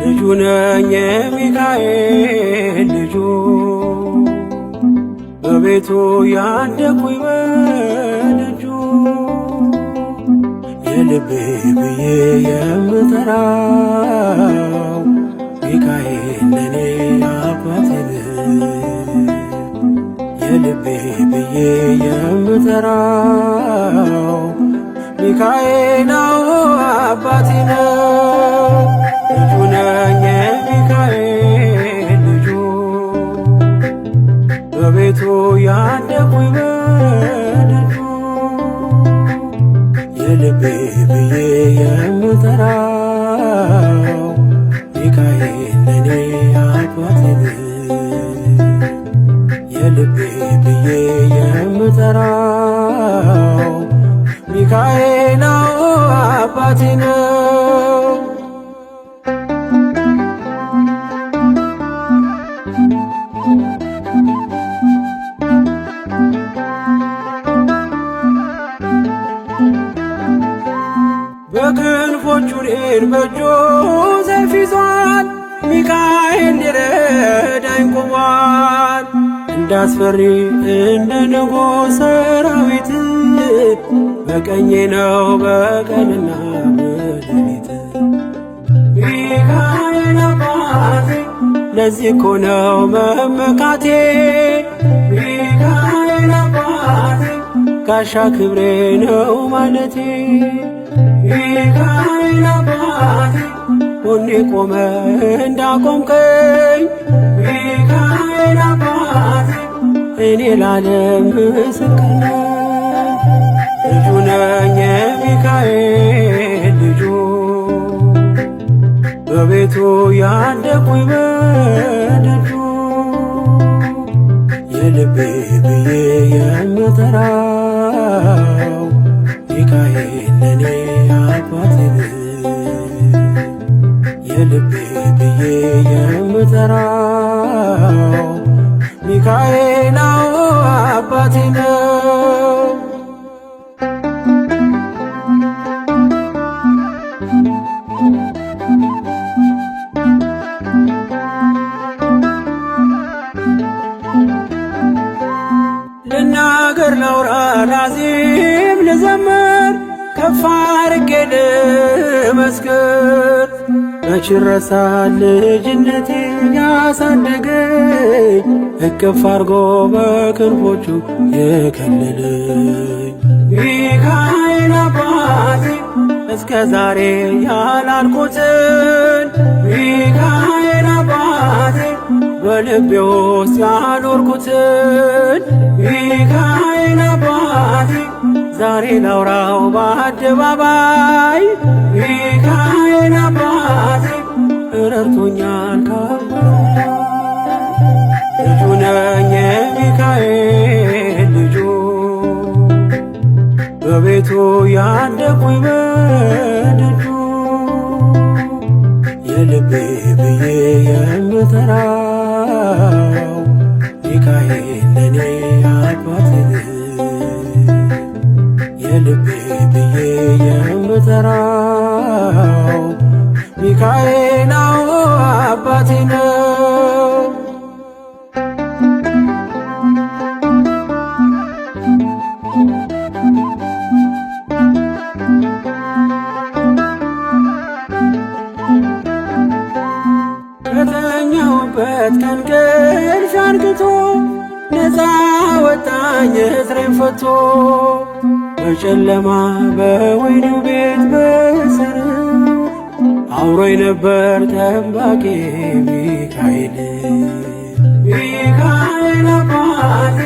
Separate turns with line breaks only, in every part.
ልጁ ነኝ የሚካኤል ልጁ በቤቱ ያደኩኝ በደጁ የልቤ ብዬ የምጠራው ሚካኤል ለኔ አባቴ የልቤ ብዬ የምጠራው ሚካኤል አባቴ ነው። ልጁ ነኝ የሚካኤል ልጁ በቤቱ ያደኩኝ በደጁ የልቤ ብዬ የምጠራው ሚካኤል ለኔ አባቴ የልቤ ብዬ የምጠራው ሚካኤል አባቴ ነው። በክንፎቹ እኔን በእጁ ሰይፍ ይዟል ሚካኤል ሊረዳኝ ቆሟል። እንዳስፈሪ እንደ ንጉሥ ሰራዊት በቀኜ ነው በቀንና በሌሊት ሚካኤል አባቴ ለዚህ እኮ ነው መመካቴ ሚካኤል አባቴ ጋሻ ክብሬ ነው ማለቴ ሚካኤል አባቴ ጎኔ ቆመ እንዳቆምከኝ ሚካኤል አባቴ እኔ ላለም ምስክር ነኝ። ልጁ ነኝ የሚካኤል ልጁ በቤቱ ያደኩኝ በደጁ የልቤ ብዬ የምጠራው ሚካኤል ለኔ አባቴ የልቤ ብዬ የምጠራው ሚካኤል አባቴ ነው። ልናገር ላውራ ላዜም ልዘምር ከፍ አድርጌ ልመስክር መች ይረሳል ልጅነቴ ያሳደገኝ እቅፍ አርጎ በክንፎቹ የከለለኝ ሚካኤል አባቴ እስከ ዛሬ ያላልኩትን ሚካኤል አባቴ በልቤ ውስጥ ያኖርኩትን ሚካኤል አባቴ ዛሬ ላውራው በአደባባይ ሚካኤል አባቴ ረድቶኛል ካባቴ ልጁ ነኝ የሚካኤል ልጁ በቤቱ ያደኩኝ በደጁ የልቤ ብዬ የምጠራው ሚካኤል ለኔ አባቴ የልቤ ብዬ የምጠራው ሚካኤል አባቴ ነው። ከተኛሁበት ከእንቅልፍ አንቅቶ ነፃ ወጣኝ እስሬን ፈቶ በጨለማ በወህኒው ቤት በእስር አብሮኝ ነበር ጠባቂ ሚካኤል ሚካኤል አባቴ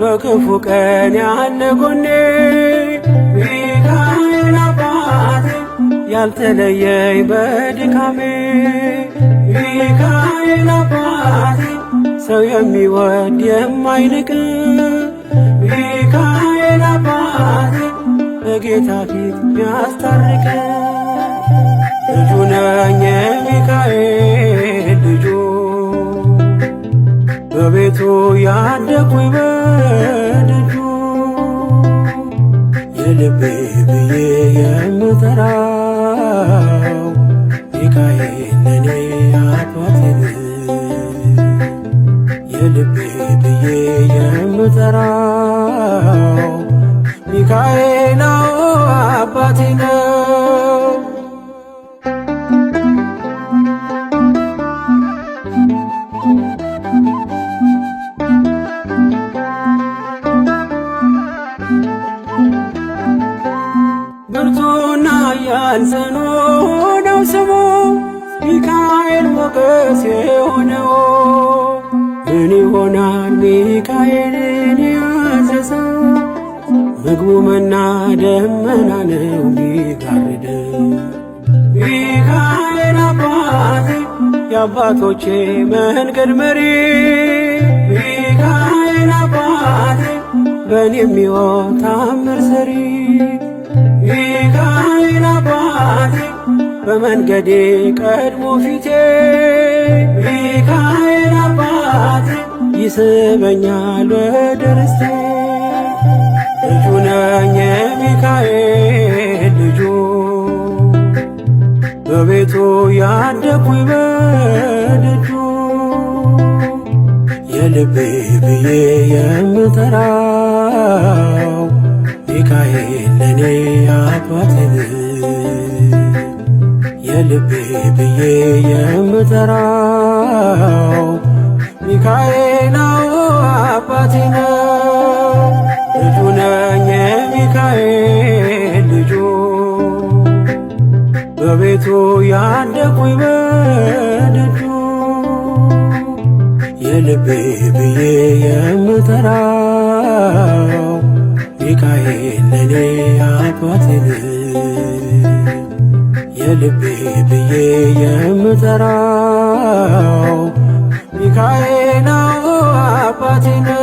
በክፉ ቀን ያለ ጎኔ ሚካኤል አባቴ ያልተለየኝ በድካሜ ሚካኤል አባቴ ሰው የሚወድ የማይንቅ ሚካኤል አባቴ በጌታ ፊት ሚያስታርቅ ልጁ ነኝ የሚካኤል ልጁ በቤቱ ያደኩኝ በደጁ የልቤ ብዬ የምጠራው ሚካኤል ሚካኤል ለኔ አባቴ የልቤ ብዬ የምጠራው ሚካኤል አባቴ ነው። ብርቱና ኃያል ጽኑ ነው ስሙ ሚካኤል ሞገስ የሆነው። ምን ይሆናል ሚካኤልን ያዘዘው? ምግቡ መና ደመና ነው ሚጋርደው። ሚካኤል አባቴ የአባቶቼ መንገድ መሪ ሚካኤል አባቴ በእኔ የሚሆን ታምር ሰሪ ሚካኤል አባቴ በመንገዴ ቀድሞ ፊቴ ሚካኤል አባቴ ይስበኛል ወደ ርስቴ። ልጁ ነኝ የሚካኤል ልጁ በቤቱ ያደኩኝ በደጁ የልቤ ብዬ የምጠራው ሚካኤል ለኔ አባቴ የልቤ ብዬ የምጠራው ሚካኤል አባቴ ነው። ልጁ ነኝ የሚካኤል ልጁ በቤቱ ያደኩኝ በደጁ የልቤ ብዬ የምጠራው ሚካኤል ለኔ አባቴ የልቤ ብዬ የምጠራው ሚካኤል አባቴ ነው።